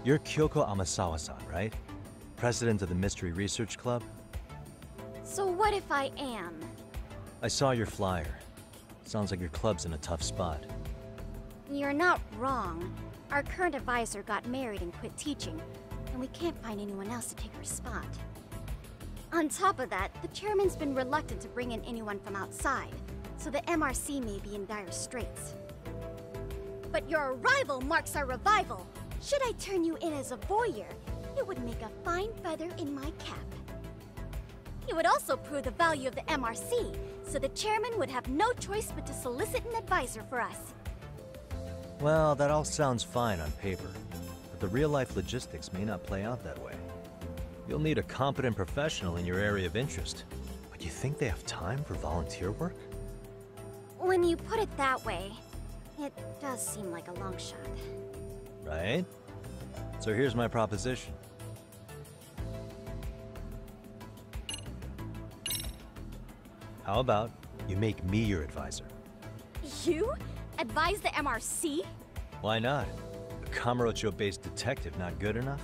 You're Kyoko Amasawa-san, right? President of the Mystery Research Club? So what if I am? I saw your flyer. Sounds like your club's in a tough spot. You're not wrong. Our current advisor got married and quit teaching, and we can't find anyone else to take her spot. On top of that, the chairman's been reluctant to bring in anyone from outside, so the MRC may be in dire straits. But your arrival marks our revival! Should I turn you in as a voyeur, it would make a fine feather in my cap. It would also prove the value of the MRC, so the chairman would have no choice but to solicit an advisor for us. Well, that all sounds fine on paper, but the real-life logistics may not play out that way. You'll need a competent professional in your area of interest, but you think they have time for volunteer work? When you put it that way, it does seem like a long shot. Right? So here's my proposition. How about you make me your advisor? You? Advise the MRC? Why not? A Kamurocho-based detective not good enough?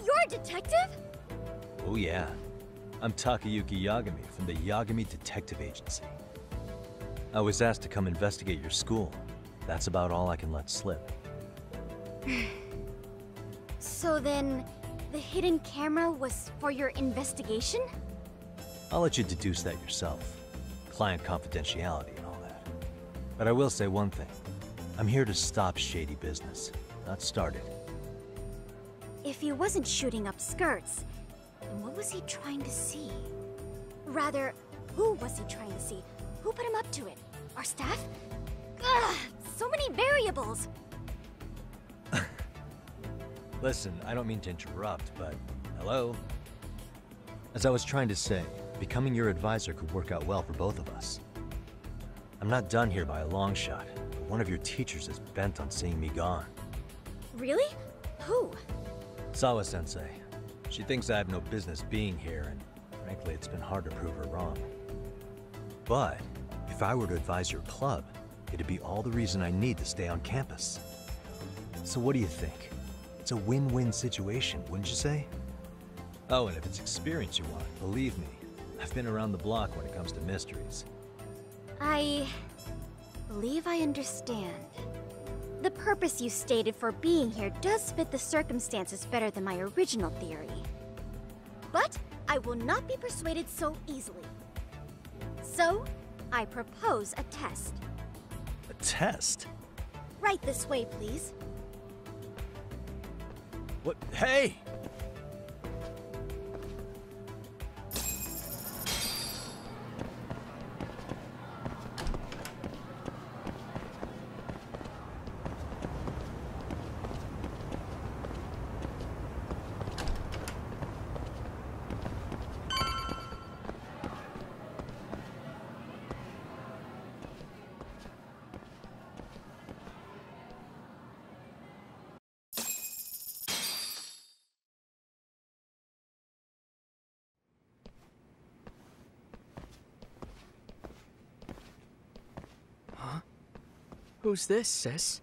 You're a detective? Oh yeah. I'm Takayuki Yagami from the Yagami Detective Agency. I was asked to come investigate your school. That's about all I can let slip. So then, the hidden camera was for your investigation? I'll let you deduce that yourself. Client confidentiality and all that. But I will say one thing. I'm here to stop shady business, not start it. If he wasn't shooting up skirts, then what was he trying to see? Rather, who was he trying to see? Who put him up to it? Our staff? Ugh, so many variables! Listen, I don't mean to interrupt, but hello? As I was trying to say, becoming your advisor could work out well for both of us. I'm not done here by a long shot, but one of your teachers is bent on seeing me gone. Really? Who? Sawa-sensei. She thinks I have no business being here, and frankly, it's been hard to prove her wrong. But if I were to advise your club, it'd be all the reason I need to stay on campus. So what do you think? It's a win-win situation, wouldn't you say? Oh, and if it's experience you want, believe me, I've been around the block when it comes to mysteries. I believe I understand. The purpose you stated for being here does fit the circumstances better than my original theory. But I will not be persuaded so easily. So, I propose a test. A test? Right this way, please. What? Hey! Who's this, sis?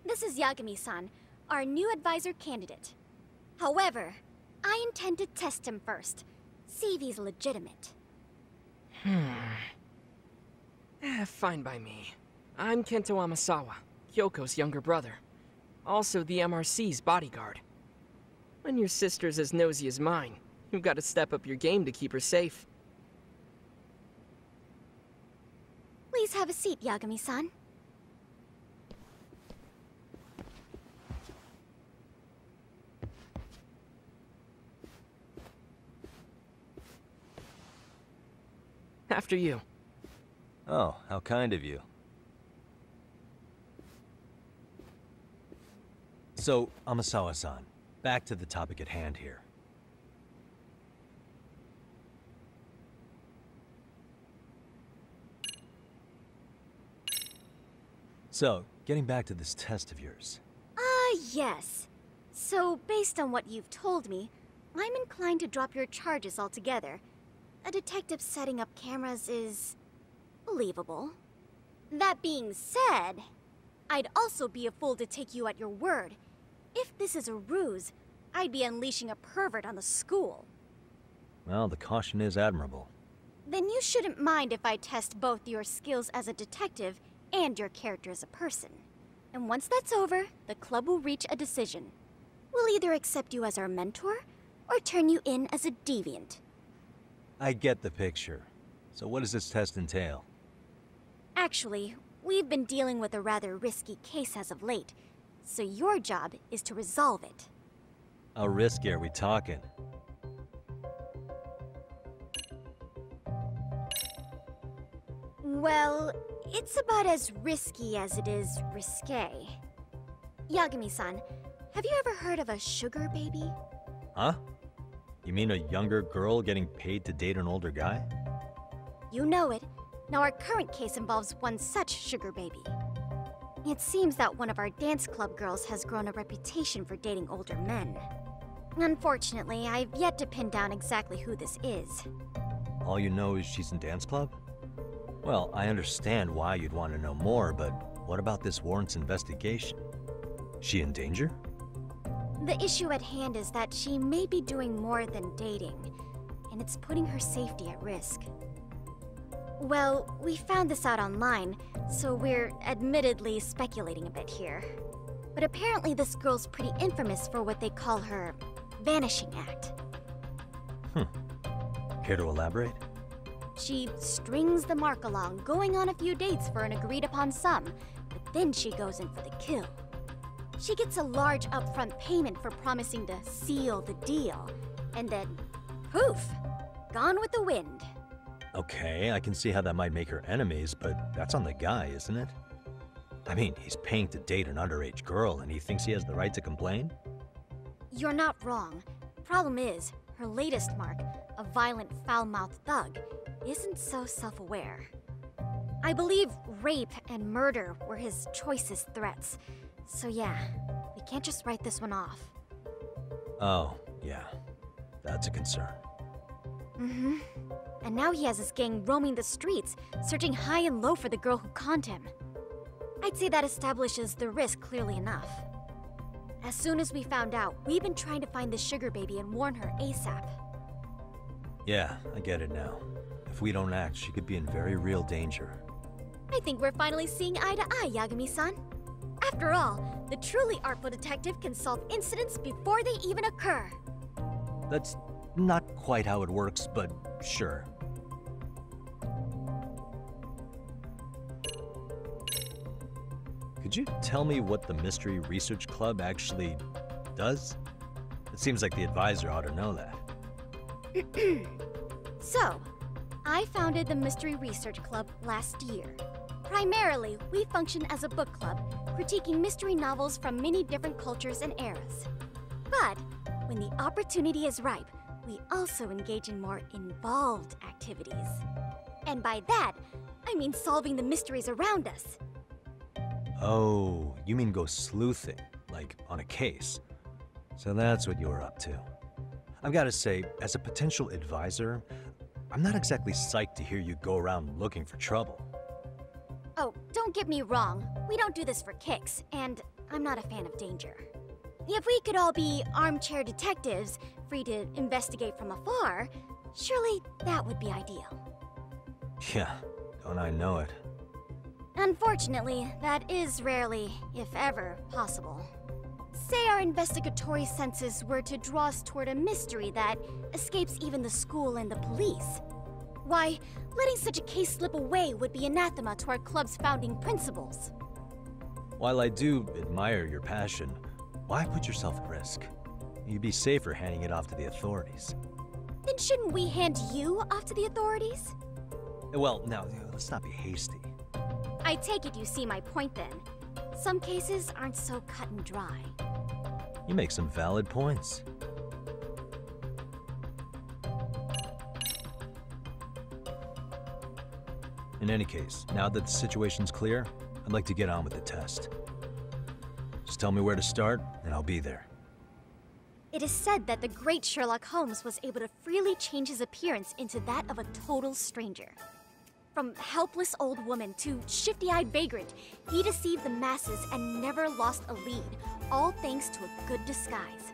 This is Yagami-san, our new advisor candidate. However, I intend to test him first, see if he's legitimate. Fine by me. I'm Kento Amasawa, Kyoko's younger brother. Also the MRC's bodyguard. When your sister's as nosy as mine, you've got to step up your game to keep her safe. Please have a seat, Yagami-san. After you. Oh, how kind of you. So, Amasawa-san, back to the topic at hand here. So, getting back to this test of yours. Yes. So, based on what you've told me, I'm inclined to drop your charges altogether. A detective setting up cameras is believable. That being said, I'd also be a fool to take you at your word. If this is a ruse, I'd be unleashing a pervert on the school. Well, the caution is admirable. Then you shouldn't mind if I test both your skills as a detective and your character as a person. And once that's over, the club will reach a decision. We'll either accept you as our mentor, or turn you in as a deviant. I get the picture. So what does this test entail? Actually, we've been dealing with a rather risky case as of late, so your job is to resolve it. How risky are we talking? Well, it's about as risky as it is risque. Yagami-san, have you ever heard of a sugar baby? Huh? You mean a younger girl getting paid to date an older guy? You know it. Now our current case involves one such sugar baby. It seems that one of our dance club girls has grown a reputation for dating older men. Unfortunately, I've yet to pin down exactly who this is. All you know is she's in dance club? Well, I understand why you'd want to know more, but what about this warrants investigation? She in danger? The issue at hand is that she may be doing more than dating, and it's putting her safety at risk. Well, we found this out online, so we're admittedly speculating a bit here. But apparently this girl's pretty infamous for what they call her vanishing act. Care to elaborate? She strings the mark along, going on a few dates for an agreed-upon sum, but then she goes in for the kill. She gets a large upfront payment for promising to seal the deal, and then, poof, gone with the wind. Okay, I can see how that might make her enemies, but that's on the guy, isn't it? I mean, he's paying to date an underage girl, and he thinks he has the right to complain? You're not wrong. Problem is, her latest mark, a violent, foul-mouthed thug, isn't so self-aware. I believe rape and murder were his choicest threats. So yeah, we can't just write this one off. Oh, yeah. That's a concern. Mm-hmm. And now he has his gang roaming the streets, searching high and low for the girl who conned him. I'd say that establishes the risk clearly enough. As soon as we found out, we've been trying to find the sugar baby and warn her ASAP. Yeah, I get it now. If we don't act, she could be in very real danger. I think we're finally seeing eye to eye, Yagami-san. After all, the truly artful detective can solve incidents before they even occur. That's not quite how it works, but sure. Could you tell me what the Mystery Research Club actually does? It seems like the advisor ought to know that. So, I founded the Mystery Research Club last year. Primarily, we function as a book club, critiquing mystery novels from many different cultures and eras. But, when the opportunity is ripe, we also engage in more involved activities. And by that, I mean solving the mysteries around us. Oh, you mean go sleuthing, like on a case. So that's what you're up to. I've got to say, as a potential advisor, I'm not exactly psyched to hear you go around looking for trouble. Oh, don't get me wrong. We don't do this for kicks, and I'm not a fan of danger. If we could all be armchair detectives, free to investigate from afar, surely that would be ideal. Yeah, don't I know it. Unfortunately, that is rarely, if ever, possible. Say our investigatory senses were to draw us toward a mystery that escapes even the school and the police. Why, letting such a case slip away would be anathema to our club's founding principles. While I do admire your passion, why put yourself at risk? You'd be safer handing it off to the authorities. Then shouldn't we hand you off to the authorities? Well, now, let's not be hasty. I take it you see my point then. Some cases aren't so cut and dry. You make some valid points. In any case, now that the situation's clear, I'd like to get on with the test. Just tell me where to start, and I'll be there. It is said that the great Sherlock Holmes was able to freely change his appearance into that of a total stranger. From helpless old woman to shifty-eyed vagrant, he deceived the masses and never lost a lead, all thanks to a good disguise.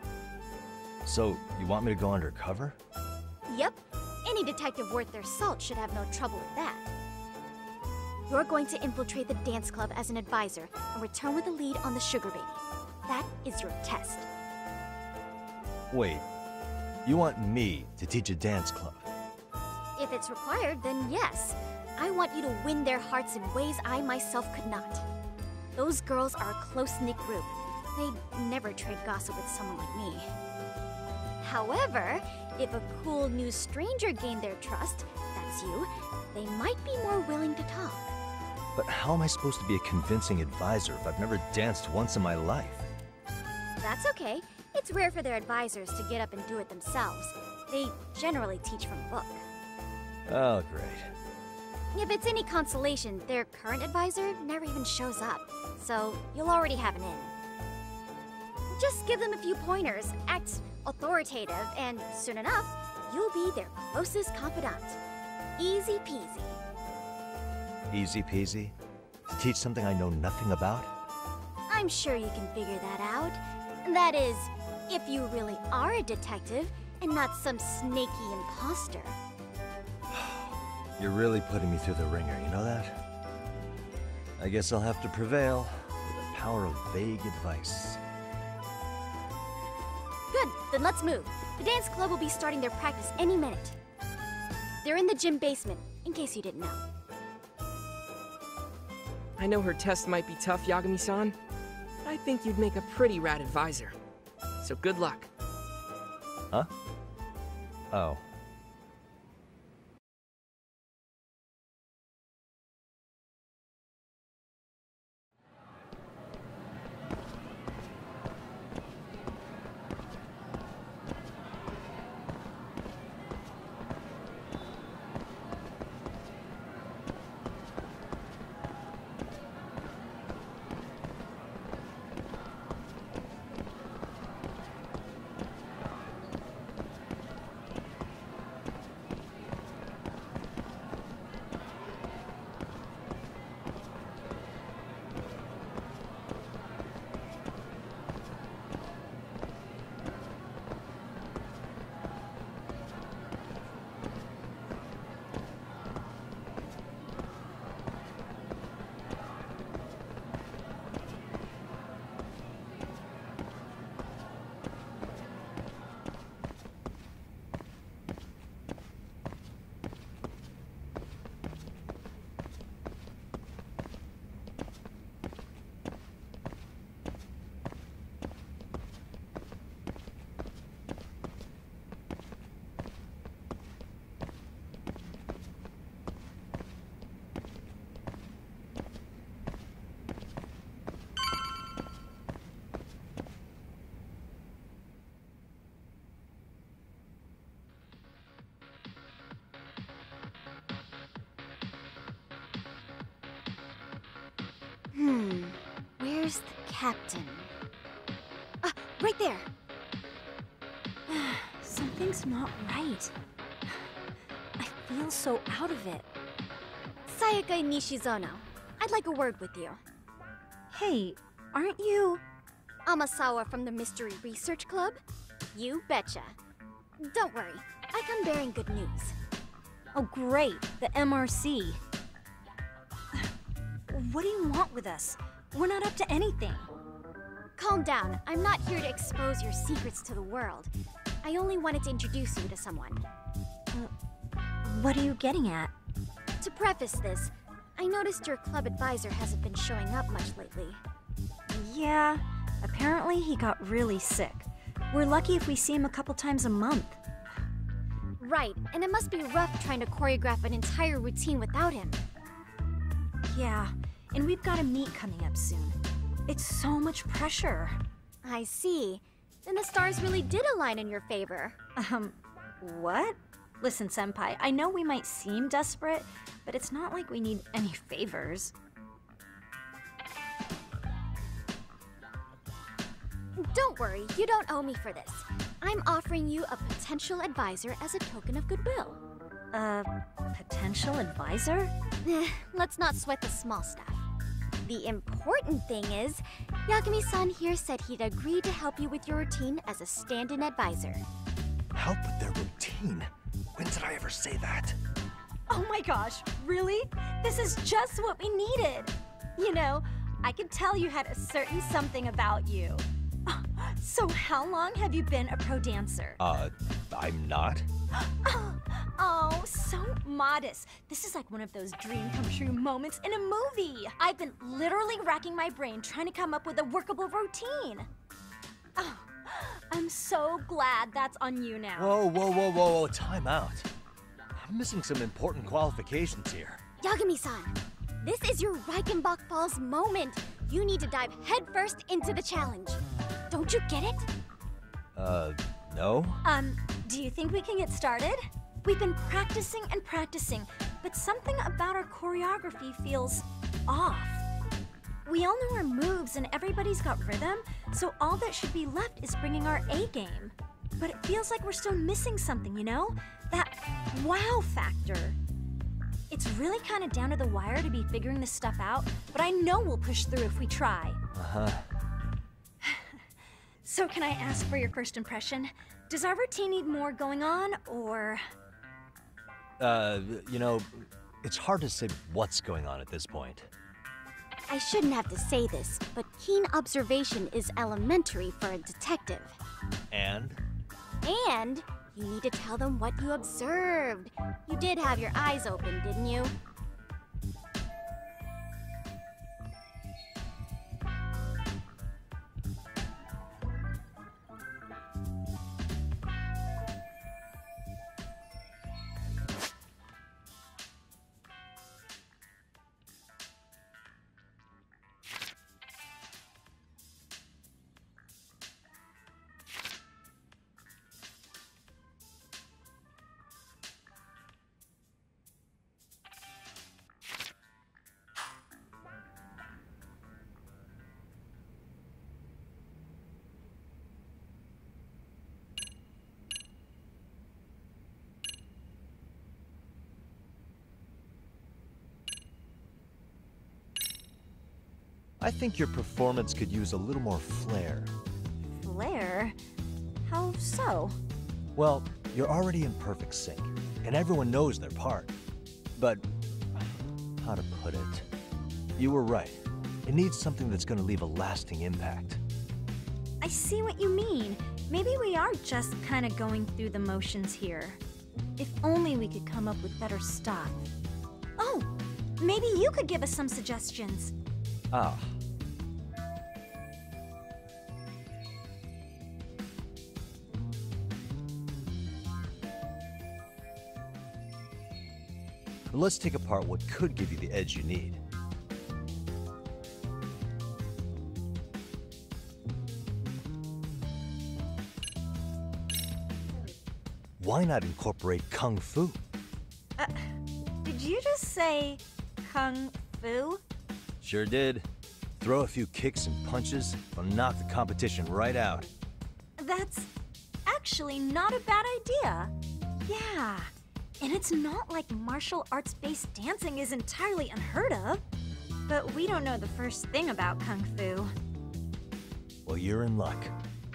So, you want me to go undercover? Yep, any detective worth their salt should have no trouble with that. You're going to infiltrate the dance club as an advisor and return with a lead on the sugar baby. That is your test. Wait, you want me to teach a dance club? If it's required, then yes. I want you to win their hearts in ways I myself could not. Those girls are a close-knit group. They'd never trade gossip with someone like me. However, if a cool new stranger gained their trust, that's you, they might be more willing to talk. But how am I supposed to be a convincing advisor if I've never danced once in my life? That's okay. It's rare for their advisors to get up and do it themselves. They generally teach from a book. Oh, great. If it's any consolation, their current advisor never even shows up, so you'll already have an in. Just give them a few pointers, act authoritative, and soon enough, you'll be their closest confidant. Easy peasy. Easy peasy? To teach something I know nothing about? I'm sure you can figure that out. That is, if you really are a detective and not some snaky imposter. You're really putting me through the ringer, you know that? I guess I'll have to prevail with the power of vague advice. Good, then let's move. The dance club will be starting their practice any minute. They're in the gym basement, in case you didn't know. I know her test might be tough, Yagami-san, but I think you'd make a pretty rad advisor. So good luck. Huh? Oh. Where's the captain? Ah, right there! Something's not right. I feel so out of it. Sayaka Nishizono, I'd like a word with you. Hey, aren't you... Amasawa from the Mystery Research Club? You betcha. Don't worry, I come bearing good news. Oh great, the MRC. What do you want with us? We're not up to anything. Calm down, I'm not here to expose your secrets to the world. I only wanted to introduce you to someone. What are you getting at? To preface this, I noticed your club advisor hasn't been showing up much lately. Yeah, apparently he got really sick. We're lucky if we see him a couple times a month. Right, and it must be rough trying to choreograph an entire routine without him. Yeah, and we've got a meet coming up soon. It's so much pressure. I see. Then the stars really did align in your favor. What? Listen, Senpai, I know we might seem desperate, but it's not like we need any favors. Don't worry, you don't owe me for this. I'm offering you a potential advisor as a token of goodwill. Potential advisor? Let's not sweat the small stuff. The important thing is, Yagami-san here said he'd agree to help you with your routine as a stand-in advisor. Help with their routine? When did I ever say that? Oh my gosh, really? This is just what we needed. You know, I could tell you had a certain something about you. So how long have you been a pro dancer? I'm not. Oh, so modest. This is like one of those dream come true moments in a movie. I've been literally racking my brain trying to come up with a workable routine. Oh, I'm so glad that's on you now. Whoa, time out. I'm missing some important qualifications here. Yagami-san, this is your Reichenbach Falls moment. You need to dive headfirst into the challenge. Don't you get it? No? Do you think we can get started? We've been practicing and practicing, but something about our choreography feels off. We all know our moves and everybody's got rhythm, so all that should be left is bringing our A game. But it feels like we're still missing something, you know? That wow factor. It's really kind of down to the wire to be figuring this stuff out, but I know we'll push through if we try. Uh-huh. So can I ask for your first impression? Does our routine need more going on, or...? You know, it's hard to say what's going on at this point. I shouldn't have to say this, but keen observation is elementary for a detective. And? And you need to tell them what you observed. You did have your eyes open, didn't you? I think your performance could use a little more flair. Flair? How so? Well, you're already in perfect sync, and everyone knows their part. But, how to put it? You were right. It needs something that's gonna leave a lasting impact. I see what you mean. Maybe we are just kind of going through the motions here. If only we could come up with better stuff. Oh, maybe you could give us some suggestions. Ah. Let's take apart what could give you the edge you need. Why not incorporate Kung Fu? Did you just say Kung Fu? Sure did. Throw a few kicks and punches, will knock the competition right out. That's actually not a bad idea. Yeah, and it's not like martial arts-based dancing is entirely unheard of. But we don't know the first thing about Kung Fu. Well, you're in luck.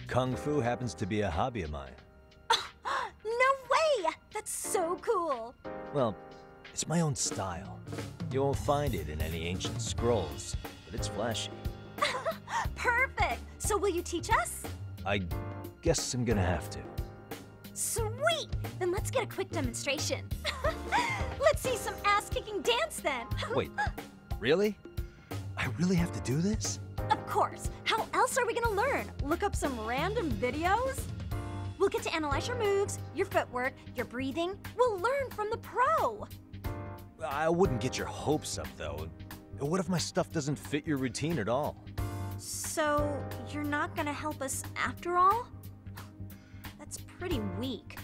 Kung Fu happens to be a hobby of mine. No way! That's so cool! Well, it's my own style. You won't find it in any ancient scrolls, but it's flashy. Perfect! So will you teach us? I guess I'm gonna have to. Sweet! Then let's get a quick demonstration. Let's see some ass-kicking dance then. Wait, really? I really have to do this? Of course. How else are we gonna learn? Look up some random videos? We'll get to analyze your moves, your footwork, your breathing. We'll learn from the pro. I wouldn't get your hopes up, though. What if my stuff doesn't fit your routine at all? So, you're not gonna help us after all? That's pretty weak.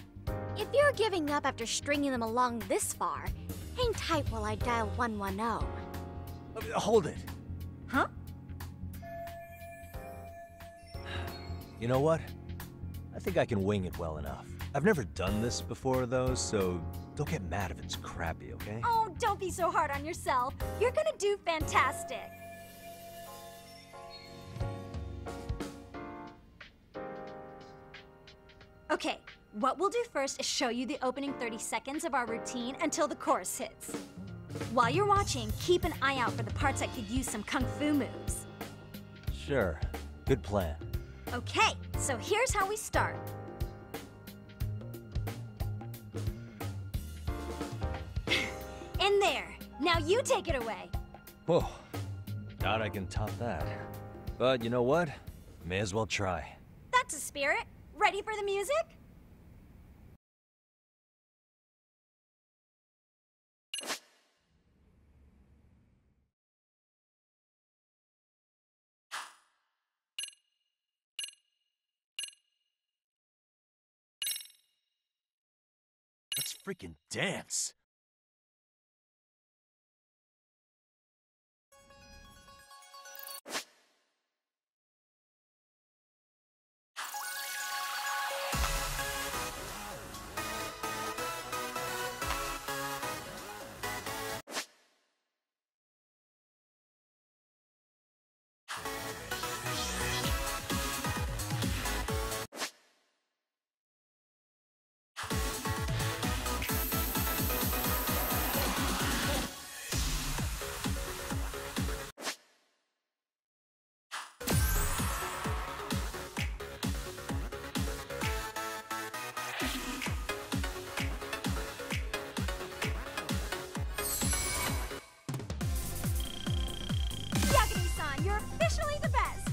If you're giving up after stringing them along this far, hang tight while I dial 110. Hold it. Huh? You know what? I think I can wing it well enough. I've never done this before, though, so Don't get mad if it's crappy, okay? Oh, don't be so hard on yourself. You're gonna do fantastic. Okay, what we'll do first is show you the opening 30 seconds of our routine until the chorus hits. While you're watching, keep an eye out for the parts that could use some kung fu moves. Sure. Good plan. Okay, so here's how we start. In there. Now you take it away. Whoa. Doubt I can top that. But you know what? May as well try. That's a spirit. Ready for the music? Let's freaking dance. Yagami-san, you're officially the best!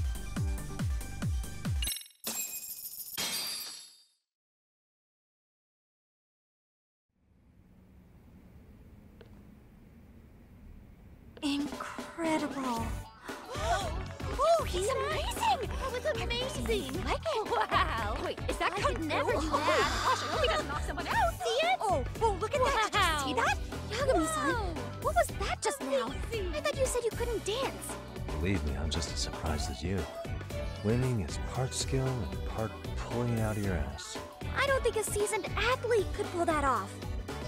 Incredible. Oh, he's amazing! That was amazing! Like it? Wow! Wait, is that I could never do that. Gosh, I hope he doesn't knock someone out! See it? Oh, look at that! Did you see that? Yagami-san, what was that just now? I thought you said you couldn't dance. Believe me, I'm just as surprised as you. Winning is part skill and part pulling it out of your ass. I don't think a seasoned athlete could pull that off.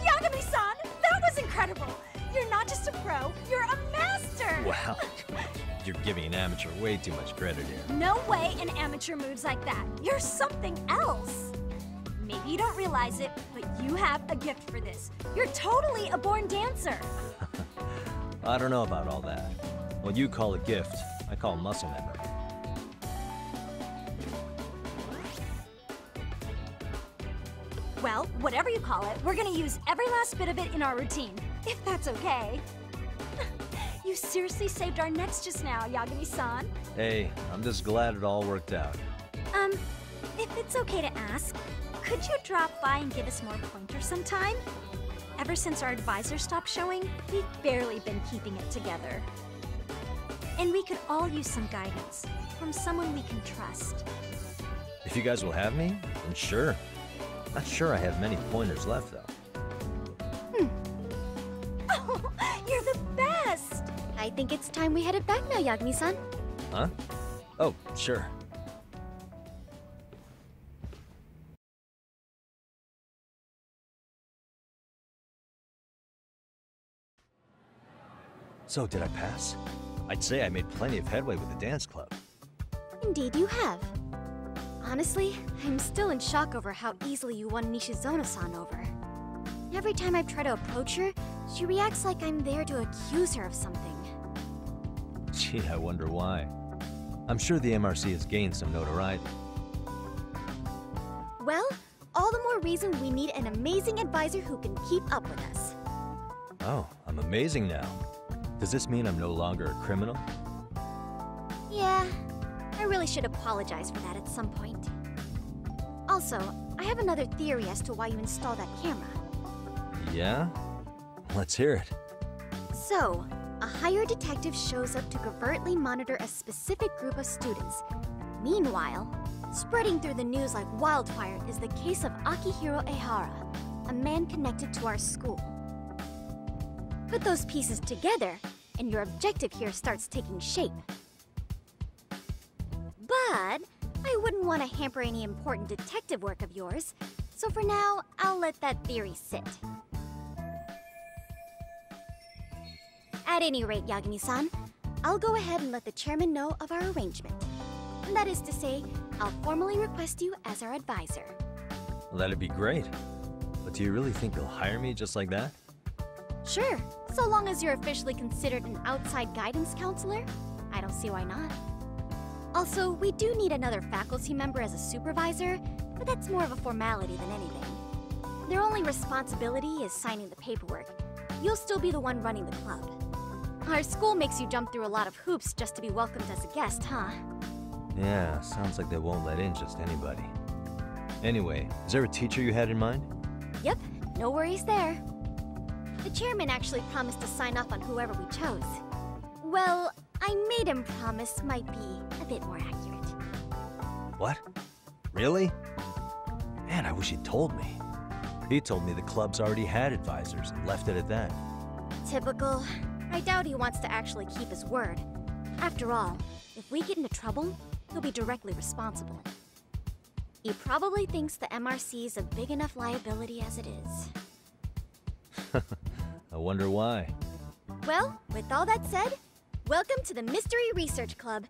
Yagami-san, that was incredible! You're not just a pro, you're a master! Wow. You're giving an amateur way too much credit here. No way an amateur moves like that. You're something else. Maybe you don't realize it, but you have a gift for this. You're totally a born dancer. I don't know about all that. What you call a gift, I call muscle memory. Well, whatever you call it, we're gonna use every last bit of it in our routine, if that's okay. You seriously saved our necks just now, Yagami-san. Hey, I'm just glad it all worked out. If it's okay to ask, could you drop by and give us more pointers sometime? Ever since our advisor stopped showing, we've barely been keeping it together. And we could all use some guidance from someone we can trust. If you guys will have me, then sure. Not sure I have many pointers left, though. Oh, you're the best! I think it's time we headed back now, Yagami-san. Huh? Oh, sure. So, did I pass? I'd say I made plenty of headway with the dance club. Indeed you have. Honestly, I'm still in shock over how easily you won Nishizono-san over. Every time I've tried to approach her, she reacts like I'm there to accuse her of something. Gee, I wonder why. I'm sure the MRC has gained some notoriety. Well, all the more reason we need an amazing advisor who can keep up with us. Oh, I'm amazing now. Does this mean I'm no longer a criminal? Yeah, I really should apologize for that at some point. Also, I have another theory as to why you installed that camera. Yeah? Let's hear it. So, a hired detective shows up to covertly monitor a specific group of students. Meanwhile, spreading through the news like wildfire is the case of Akihiro Ehara, a man connected to our school. Put those pieces together, and your objective here starts taking shape. But I wouldn't want to hamper any important detective work of yours, so for now, I'll let that theory sit. At any rate, Yagami-san, I'll go ahead and let the chairman know of our arrangement. And that is to say, I'll formally request you as our advisor. Well, that'd be great. But do you really think you'll hire me just like that? Sure, so long as you're officially considered an outside guidance counselor, I don't see why not. Also, we do need another faculty member as a supervisor, but that's more of a formality than anything. Their only responsibility is signing the paperwork. You'll still be the one running the club. Our school makes you jump through a lot of hoops just to be welcomed as a guest, huh? Yeah, sounds like they won't let in just anybody. Anyway, is there a teacher you had in mind? Yep, no worries there. The chairman actually promised to sign off on whoever we chose. Well, I made him promise might be a bit more accurate. What? Really? Man, I wish he'd told me. He told me the club's already had advisors and left it at that. Typical. I doubt he wants to actually keep his word. After all, if we get into trouble, he'll be directly responsible. He probably thinks the MRC is a big enough liability as it is. I wonder why. Well, with all that said, welcome to the Mystery Research Club.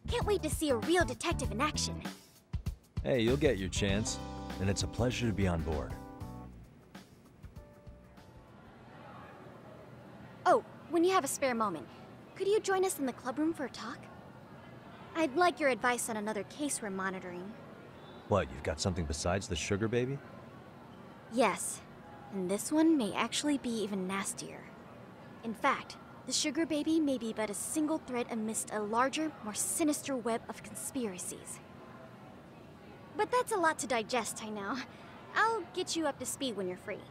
Can't wait to see a real detective in action. Hey, you'll get your chance, and it's a pleasure to be on board. Oh, when you have a spare moment, could you join us in the club room for a talk? I'd like your advice on another case we're monitoring. What, you've got something besides the sugar baby? Yes, and this one may actually be even nastier. In fact, the sugar baby may be but a single thread amidst a larger, more sinister web of conspiracies. But that's a lot to digest, I know. I'll get you up to speed when you're free.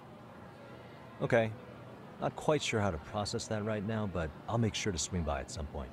Okay. Not quite sure how to process that right now, but I'll make sure to swing by at some point.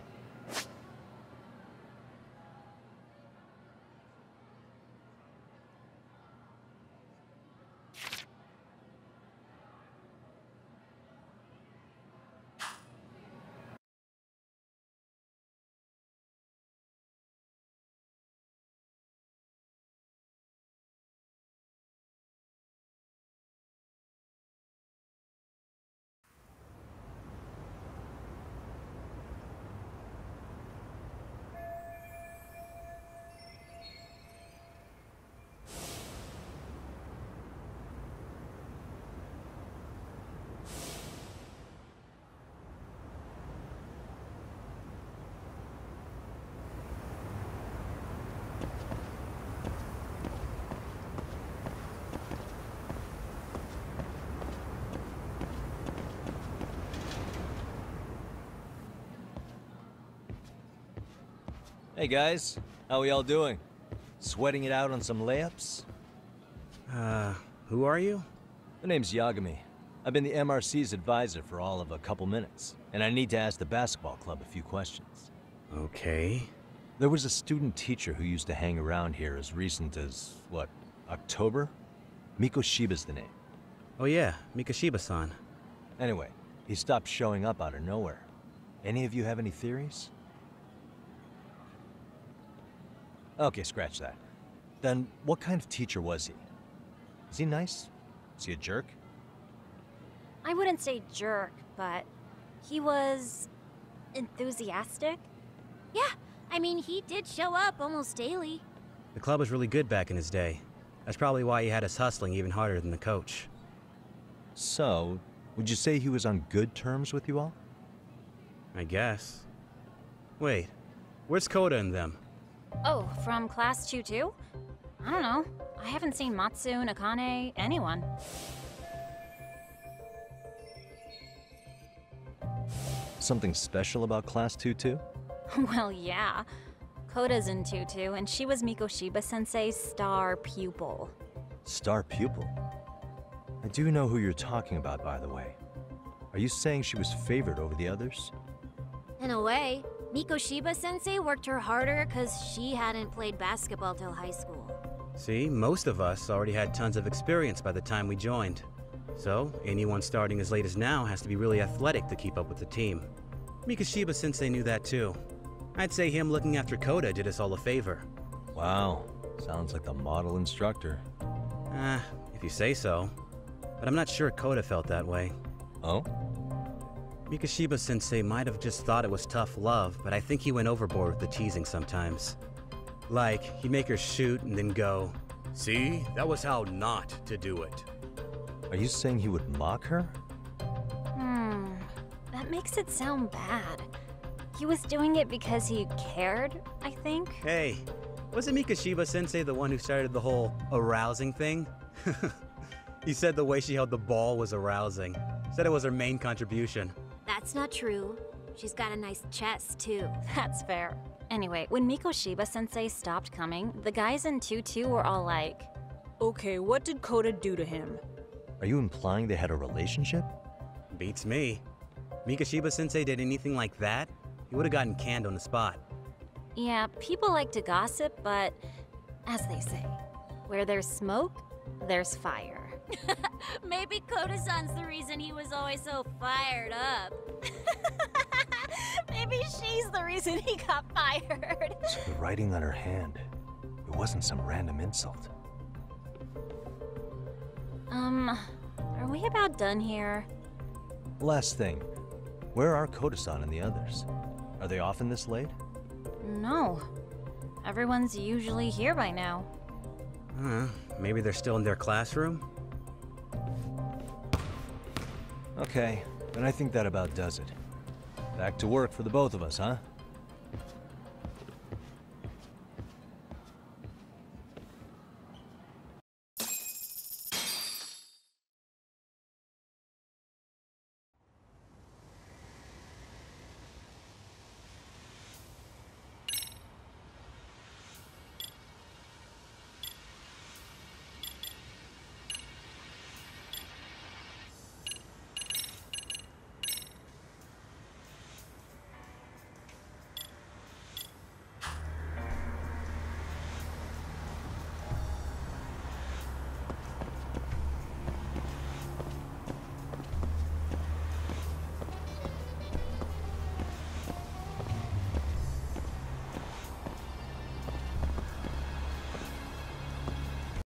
Hey guys, how we all doing? Sweating it out on some layups? Who are you? My name's Yagami. I've been the MRC's advisor for all of a couple minutes, and I need to ask the basketball club a few questions. Okay. There was a student teacher who used to hang around here as recent as, what, October? Mikoshiba's the name. Oh yeah, Mikoshiba-san. Anyway, he stopped showing up out of nowhere. Any of you have any theories? Okay, scratch that. Then, what kind of teacher was he? Is he nice? Is he a jerk? I wouldn't say jerk, but he was enthusiastic. Yeah, I mean, he did show up almost daily. The club was really good back in his day. That's probably why he had us hustling even harder than the coach. So, would you say he was on good terms with you all? I guess. Wait, where's Koda and them? Oh, from class 2 too? I don't know. I haven't seen Matsu, Nakane, anyone. Something special about Class 2 too? Well, yeah. Koda's in tutu, and she was Mikoshiba-sensei's star pupil. Star pupil? I do know who you're talking about, by the way. Are you saying she was favored over the others? In a way, Mikoshiba-sensei worked her harder because she hadn't played basketball till high school. See, most of us already had tons of experience by the time we joined. So, anyone starting as late as now has to be really athletic to keep up with the team. Mikoshiba-sensei knew that too. I'd say him looking after Koda did us all a favor. Wow, sounds like the model instructor. If you say so. But I'm not sure Koda felt that way. Oh? Mikashiba-sensei might have just thought it was tough love, but I think he went overboard with the teasing sometimes. Like, he'd make her shoot and then go, "See, that was how not to do it." Are you saying he would mock her? That makes it sound bad. He was doing it because he cared, I think. Hey, wasn't Mikashiba-sensei the one who started the whole arousing thing? He said the way she held the ball was arousing. Said it was her main contribution. That's not true. She's got a nice chest, too. That's fair. Anyway, when Mikoshiba-sensei stopped coming, the guys in 2-2 were all like, Okay, what did Koda do to him? Are you implying they had a relationship? Beats me. Mikashiba-sensei did anything like that, he would have gotten canned on the spot. yeah, people like to gossip, but as they say, where there's smoke, there's fire. Maybe Koda-san's the reason he was always so fired up. Maybe she's the reason he got fired. So the writing on her hand, it wasn't some random insult. Are we about done here? Last thing, where are Koda-san and the others? Are they often this late? No. Everyone's usually here by now. Maybe they're still in their classroom? Okay, then I think that about does it. Back to work for the both of us, huh?